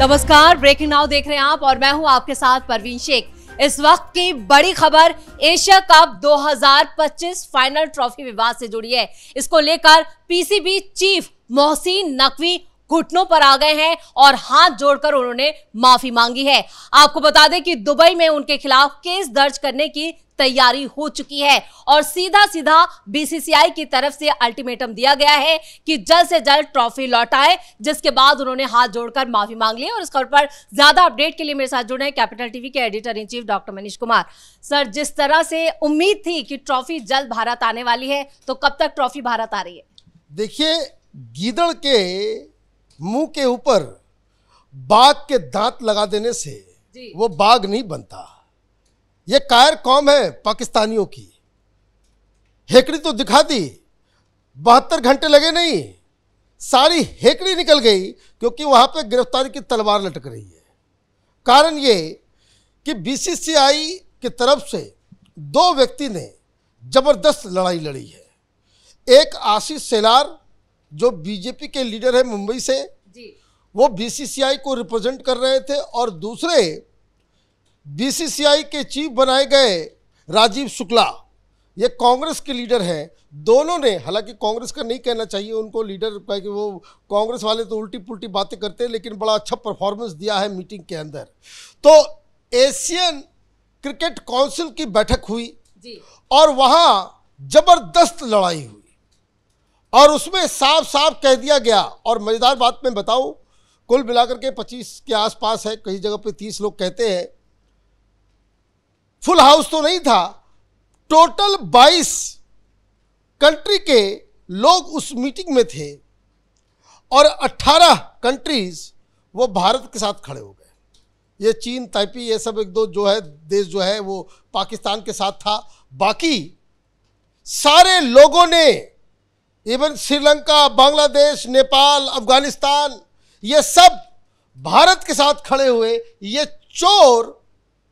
नमस्कार, breaking now देख रहे हैं आप और मैं हूं आपके साथ परवीन शेख। इस वक्त की बड़ी खबर एशिया कप 2025 फाइनल ट्रॉफी विवाद से जुड़ी है। इसको लेकर पीसीबी चीफ मोहसिन नकवी घुटनों पर आ गए हैं और हाथ जोड़कर उन्होंने माफी मांगी है। आपको बता दें कि दुबई में उनके खिलाफ केस दर्ज करने की तैयारी हो चुकी है और सीधा सीधा बीसीसीआई की तरफ से अल्टीमेटम दिया गया है कि जल्द से जल्द ट्रॉफी लौटाए, जिसके बाद उन्होंने हाथ जोड़कर माफी मांग ली। और इस खबर पर ज्यादा अपडेट के लिए मेरे साथ जुड़े हैं कैपिटल टीवी के editor in chief doctor Manish Kumar. Sir, जिस तरह से उम्मीद थी कि ट्रॉफी जल्द भारत आने वाली है, तो कब तक ट्रॉफी भारत आ रही है? देखिए, गीदड़ के मुंह के ऊपर बाघ के दांत लगा देने से वो बाघ नहीं बनता। ये कायर कौम है पाकिस्तानियों की। हेकड़ी तो दिखा दी, 72 घंटे लगे नहीं, सारी हेकड़ी निकल गई, क्योंकि वहां पे गिरफ्तारी की तलवार लटक रही है। कारण ये कि बीसीसीआई की तरफ से 2 व्यक्ति ने जबरदस्त लड़ाई लड़ी है। एक आशीष सेलार जो बीजेपी के लीडर है मुंबई से, वो बीसीसीआई को रिप्रेजेंट कर रहे थे, और दूसरे बीसीसीआई के चीफ बनाए गए राजीव शुक्ला, ये कांग्रेस के लीडर हैं। दोनों ने, हालांकि कांग्रेस का नहीं कहना चाहिए उनको लीडर, क्योंकि वो कांग्रेस वाले तो उल्टी पुल्टी बातें करते हैं, लेकिन बड़ा अच्छा परफॉर्मेंस दिया है मीटिंग के अंदर। तो एशियन क्रिकेट काउंसिल की बैठक हुई और वहाँ जबरदस्त लड़ाई हुई और उसमें साफ साफ कह दिया गया, और मज़ेदार बात मैं बताऊं, कुल मिलाकर के 25 के आसपास है, कई जगह पे 30 लोग कहते हैं। फुल हाउस तो नहीं था, टोटल 22 कंट्री के लोग उस मीटिंग में थे और 18 कंट्रीज वो भारत के साथ खड़े हो गए। ये चीन, ताइपी, ये सब 1-2 जो है देश जो है वो पाकिस्तान के साथ था। बाकी सारे लोगों ने, इवन श्रीलंका, बांग्लादेश, नेपाल, अफगानिस्तान, ये सब भारत के साथ खड़े हुए। ये चोर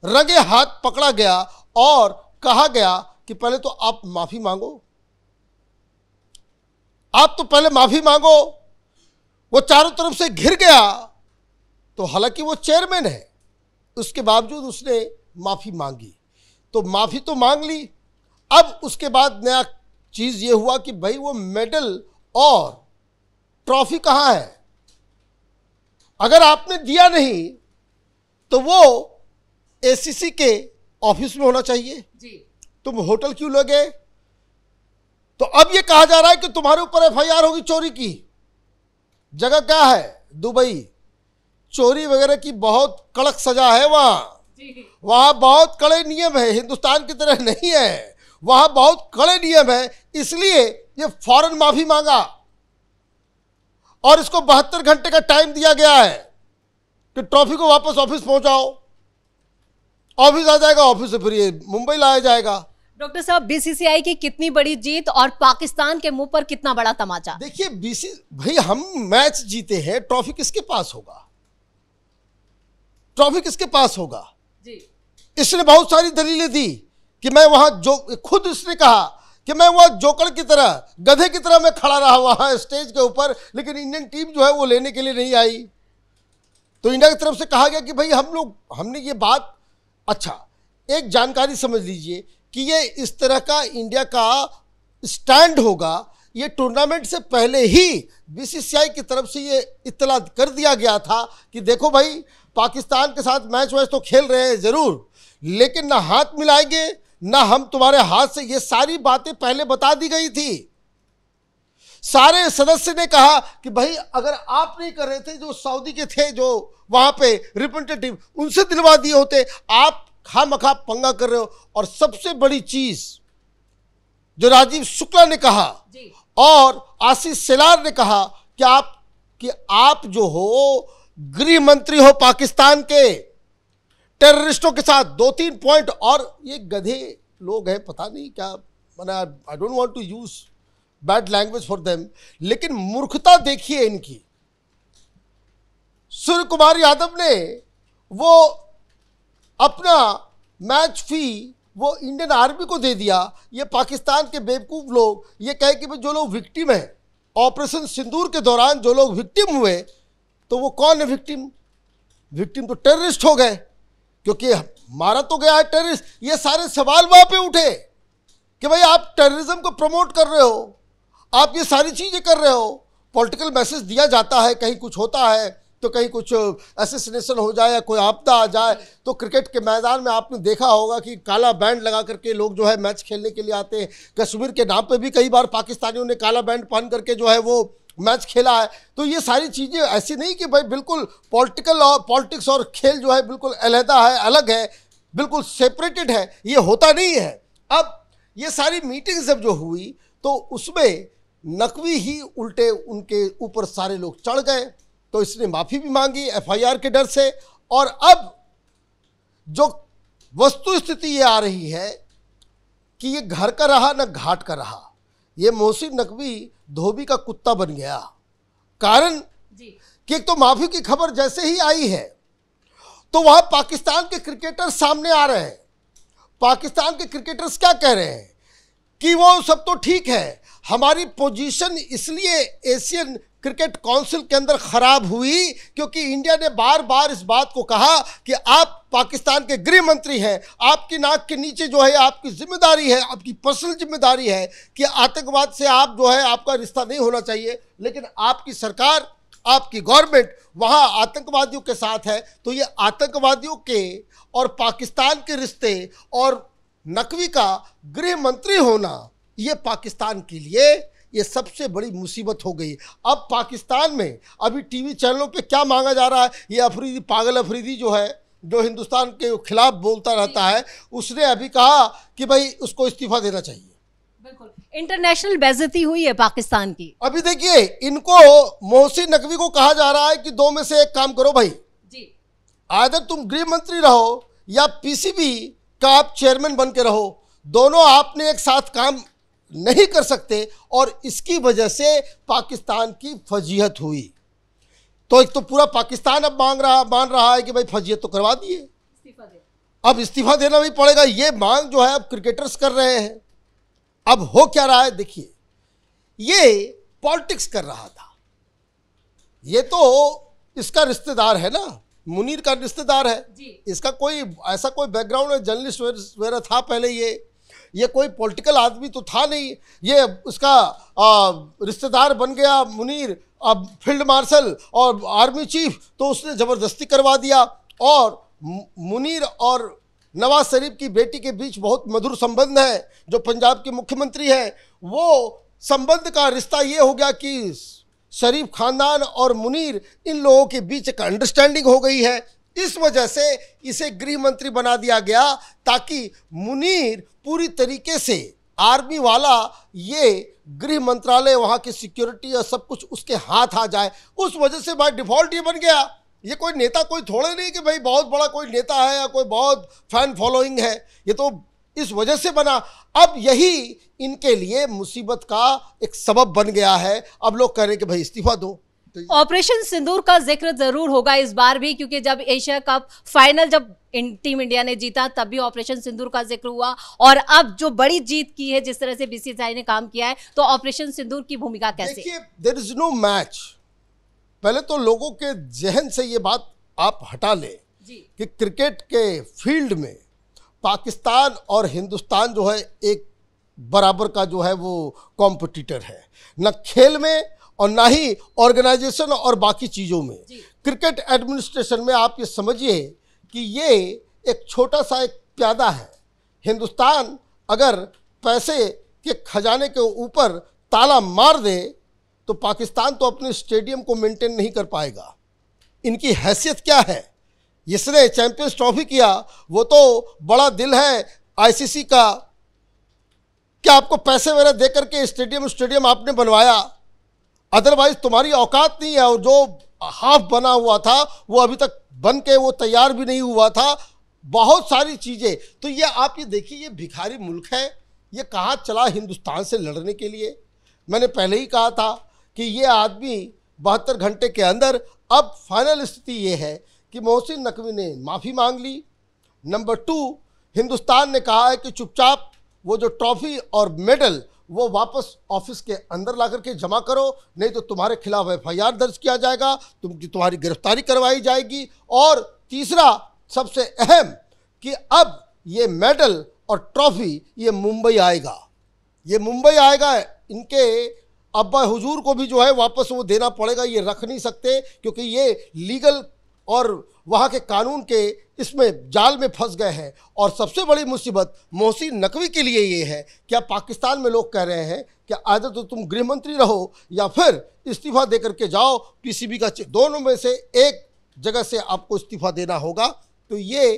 रंगे हाथ पकड़ा गया और कहा गया कि पहले तो आप माफी मांगो, आप तो पहले माफी मांगो। वो चारों तरफ से घिर गया, तो हालांकि वो चेयरमैन है, उसके बावजूद उसने माफी मांगी, तो माफी तो मांग ली। अब उसके बाद नया चीज ये हुआ कि भाई वो मेडल और ट्रॉफी कहाँ है? अगर आपने दिया नहीं तो वो एसीसी के ऑफिस में होना चाहिए जी। तुम होटल क्यों लगे? तो अब ये कहा जा रहा है कि तुम्हारे ऊपर एफआईआर होगी चोरी की। जगह क्या है? दुबई। चोरी वगैरह की बहुत कड़क सजा है वहां बहुत कड़े नियम है, हिंदुस्तान की तरह नहीं है, वहां बहुत कड़े नियम है। इसलिए ये फौरन माफी मांगा और इसको 72 घंटे का टाइम दिया गया है कि ट्रॉफी को वापस ऑफिस पहुंचाओ। ऑफिस आ जाएगा, ऑफिस से फिर ये मुंबई लाया जाएगा। डॉक्टर साहब, बीसीसीआई की कितनी बड़ी जीत और पाकिस्तान के मुंह पर कितना बड़ा तमाचा। देखिए, भाई हम मैच जीते हैं, ट्रॉफी किसके पास होगा? ट्रॉफी किसके पास होगा जी? इसने बहुत सारी दलीलें दी कि मैं वहां, जो खुद इसने कहा कि मैं वहां जोकर की तरह, गधे की तरह मैं खड़ा रहा वहां स्टेज के ऊपर, लेकिन इंडियन टीम जो है वो लेने के लिए नहीं आई। तो इंडिया की तरफ से कहा गया कि भाई हमने ये बात, अच्छा एक जानकारी समझ लीजिए कि ये इस तरह का इंडिया का स्टैंड होगा, ये टूर्नामेंट से पहले ही बीसीसीआई की तरफ से ये इत्तला कर दिया गया था कि देखो भाई, पाकिस्तान के साथ मैच वैच तो खेल रहे हैं जरूर, लेकिन ना हाथ मिलाएंगे ना हम तुम्हारे हाथ से। ये सारी बातें पहले बता दी गई थी। सारे सदस्य ने कहा कि भाई अगर आप नहीं कर रहे थे, जो सऊदी के थे जो वहां पे रिप्रेजेंटेटिव, उनसे दिलवा दिए होते। आप खामखा पंगा कर रहे हो। और सबसे बड़ी चीज जो राजीव शुक्ला ने कहा और आशीष सेलार ने कहा कि आप जो हो गृह मंत्री हो पाकिस्तान के, टेररिस्टों के साथ 2-3 पॉइंट, और ये गधे लोग हैं, पता नहीं क्या, मैंने I don't want to use bad language for them, लेकिन मूर्खता देखिए इनकी। सूर्य कुमार यादव ने वो अपना मैच फी वो इंडियन आर्मी को दे दिया। ये पाकिस्तान के बेवकूफ़ लोग ये कहे कि भाई जो लोग विक्टिम हैं ऑपरेशन सिंदूर के दौरान, जो लोग विक्टिम हुए, तो वो कौन है विक्टिम? विक्टिम तो टेररिस्ट हो गए, क्योंकि मारा तो गया है टेररिस्ट। ये सारे सवाल वहां पे उठे कि भाई आप टेररिज्म को प्रमोट कर रहे हो, आप ये सारी चीजें कर रहे हो, पॉलिटिकल मैसेज दिया जाता है, कहीं कुछ होता है तो कहीं कुछ असैसिनेशन हो जाए या कोई आपदा आ जाए, तो क्रिकेट के मैदान में आपने देखा होगा कि काला बैंड लगा करके लोग जो है मैच खेलने के लिए आते हैं। कश्मीर के नाम पे भी कई बार पाकिस्तानियों ने काला बैंड पहन करके जो है वो मैच खेला है। तो ये सारी चीज़ें ऐसी नहीं कि भाई बिल्कुल पॉलिटिक्स और खेल जो है बिल्कुल अलहदा है, अलग है, बिल्कुल सेपरेटेड है, ये होता नहीं है। अब ये सारी मीटिंग जब जो हुई तो उसमें नकवी ही उल्टे उनके ऊपर सारे लोग चढ़ गए, तो इसने माफ़ी भी मांगी एफआईआर के डर से। और अब जो वस्तु स्थिति ये आ रही है कि ये घर का रहा न घाट का रहा, ये मोहसिन नकवी धोबी का कुत्ता बन गया। कारण कि एक तो माफ़ी की खबर जैसे ही आई है तो वहाँ पाकिस्तान के क्रिकेटर सामने आ रहे हैं। पाकिस्तान के क्रिकेटर्स क्या कह रहे हैं कि वो सब तो ठीक है, हमारी पोजीशन इसलिए एशियन क्रिकेट काउंसिल के अंदर खराब हुई क्योंकि इंडिया ने बार बार इस बात को कहा कि आप पाकिस्तान के गृह मंत्री हैं, आपकी नाक के नीचे जो है आपकी जिम्मेदारी है, आपकी पर्सनल जिम्मेदारी है कि आतंकवाद से आप जो है आपका रिश्ता नहीं होना चाहिए, लेकिन आपकी सरकार, आपकी गवर्नमेंट वहाँ आतंकवादियों के साथ है। तो ये आतंकवादियों के और पाकिस्तान के रिश्ते और नकवी का गृह मंत्री होना, ये पाकिस्तान के लिए ये सबसे बड़ी मुसीबत हो गई। अब पाकिस्तान में अभी टीवी चैनलों पे क्या मांगा जा रहा है, ये अफरीदी, पागल अफरीदी जो है, जो हिंदुस्तान के खिलाफ बोलता रहता है, उसने अभी कहा कि भाई उसको इस्तीफा देना चाहिए। बिल्कुल इंटरनेशनल बेइज्जती हुई है पाकिस्तान की। अभी देखिए, इनको मोहसिन नकवी को कहा जा रहा है कि दो में से एक काम करो भाई जी, आइदर तुम गृह मंत्री रहो या पीसीबी का आप चेयरमैन बन के रहो, दोनों आपने एक साथ काम नहीं कर सकते। और इसकी वजह से पाकिस्तान की फजीहत हुई। तो एक तो पूरा पाकिस्तान अब मान रहा है कि भाई फजीहत तो करवा दिए, अब इस्तीफा देना भी पड़ेगा। ये मांग जो है अब क्रिकेटर्स कर रहे हैं। अब हो क्या रहा है देखिए, ये पॉलिटिक्स कर रहा था, ये तो इसका रिश्तेदार है ना, मुनीर का रिश्तेदार है जी। इसका कोई ऐसा कोई बैकग्राउंड है, जर्नलिस्ट वगैरह था पहले, ये कोई पॉलिटिकल आदमी तो था नहीं, ये उसका रिश्तेदार बन गया मुनीर, अब फील्ड मार्शल और आर्मी चीफ, तो उसने ज़बरदस्ती करवा दिया। और मुनीर और नवाज शरीफ की बेटी के बीच बहुत मधुर संबंध है, जो पंजाब के मुख्यमंत्री हैं, वो संबंध का रिश्ता ये हो गया कि शरीफ खानदान और मुनीर, इन लोगों के बीच एक अंडरस्टैंडिंग हो गई है। इस वजह से इसे गृह मंत्री बना दिया गया ताकि मुनीर पूरी तरीके से आर्मी वाला, ये गृह मंत्रालय, वहाँ की सिक्योरिटी और सब कुछ उसके हाथ आ जाए। उस वजह से बाय डिफ़ॉल्ट ये बन गया। ये कोई नेता कोई थोड़े नहीं कि भाई बहुत बड़ा कोई नेता है या कोई बहुत फैन फॉलोइंग है, ये तो इस वजह से बना। अब यही इनके लिए मुसीबत का एक सबब बन गया है। अब लोग कह रहे हैं कि भाई इस्तीफा दो। ऑपरेशन सिंदूर का जिक्र जरूर होगा इस बार भी, क्योंकि जब एशिया कप फाइनल जब टीम इंडिया ने जीता तब भी ऑपरेशन सिंदूर का जिक्र हुआ, और अब जो बड़ी जीत की है, जिस तरह से बीसीसीआई ने काम किया है, तो ऑपरेशन सिंदूर की भूमिका कैसे? देखिए, देयर इज नो मैच। पहले तो लोगों के जहन से ये बात आप हटा लें कि क्रिकेट के फील्ड में पाकिस्तान और हिंदुस्तान जो है एक बराबर का जो है वो कॉम्पिटिटर है, न खेल में और ना ही ऑर्गेनाइजेशन और बाकी चीज़ों में। क्रिकेट एडमिनिस्ट्रेशन में आप ये समझिए कि ये एक छोटा सा एक प्यादा है। हिंदुस्तान अगर पैसे के खजाने के ऊपर ताला मार दे तो पाकिस्तान तो अपने स्टेडियम को मेंटेन नहीं कर पाएगा। इनकी हैसियत क्या है? जिसने चैंपियंस ट्रॉफी किया वो तो बड़ा दिल है आईसीसी का, क्या आपको पैसे वगैरह दे करके स्टेडियम आपने बनवाया? अदरवाइज तुम्हारी औकात नहीं है। और जो हाफ बना हुआ था वो अभी तक बन के वो तैयार भी नहीं हुआ था, बहुत सारी चीज़ें। तो ये आप ये देखिए, ये भिखारी मुल्क है, ये कहाँ चला हिंदुस्तान से लड़ने के लिए। मैंने पहले ही कहा था कि ये आदमी 72 घंटे के अंदर, अब फाइनल स्थिति ये है कि मोहसिन नकवी ने माफ़ी मांग ली। नंबर 2, हिंदुस्तान ने कहा है कि चुपचाप वो जो ट्रॉफी और मेडल वो वापस ऑफिस के अंदर ला करके जमा करो, नहीं तो तुम्हारे खिलाफ FIR दर्ज किया जाएगा, तुम्हारी गिरफ्तारी करवाई जाएगी। और तीसरा सबसे अहम कि अब ये मेडल और ट्रॉफी ये मुंबई आएगा, ये मुंबई आएगा। इनके अब्बा हुजूर को भी जो है वापस वो देना पड़ेगा, ये रख नहीं सकते, क्योंकि ये लीगल और वहाँ के कानून के इसमें जाल में फंस गए हैं। और सबसे बड़ी मुसीबत मोहसिन नकवी के लिए ये है कि अब पाकिस्तान में लोग कह रहे हैं कि आदर तो तुम गृह मंत्री रहो या फिर इस्तीफा दे करके जाओ, PCB का दोनों में से एक जगह से आपको इस्तीफा देना होगा। तो ये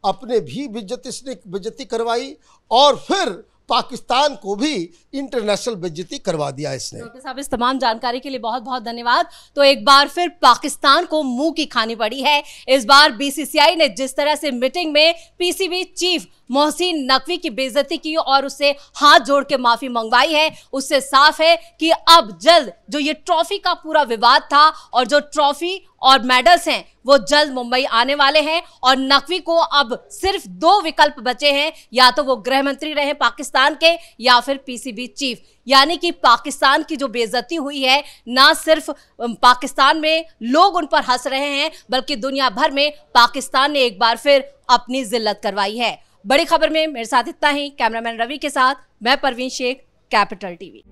अपने भी बेइज्जती करवाई और फिर पाकिस्तान को भी इंटरनेशनल बेइज्जती करवा दिया इसने। डॉक्टर साहब, इस तमाम जानकारी के लिए बहुत बहुत धन्यवाद। तो एक बार फिर पाकिस्तान को मुंह की खानी पड़ी है। इस बार BCCI ने जिस तरह से मीटिंग में PCB चीफ मोहसिन नकवी की बेइज्जती की और उससे हाथ जोड़ के माफी मंगवाई है, उससे साफ है कि अब जल्द जो ये ट्रॉफी का पूरा विवाद था और जो ट्रॉफी और मेडल्स हैं वो जल्द मुंबई आने वाले हैं। और नकवी को अब सिर्फ 2 विकल्प बचे हैं, या तो वो गृह मंत्री रहे पाकिस्तान के या फिर PCB चीफ। यानी कि पाकिस्तान की जो बेइज्जती हुई है, ना सिर्फ पाकिस्तान में लोग उन पर हंस रहे हैं, बल्कि दुनिया भर में पाकिस्तान ने एक बार फिर अपनी जिल्लत करवाई है। बड़ी खबर में मेरे साथ इतना ही। कैमरामैन रवि के साथ मैं परवीन शेख, कैपिटल TV।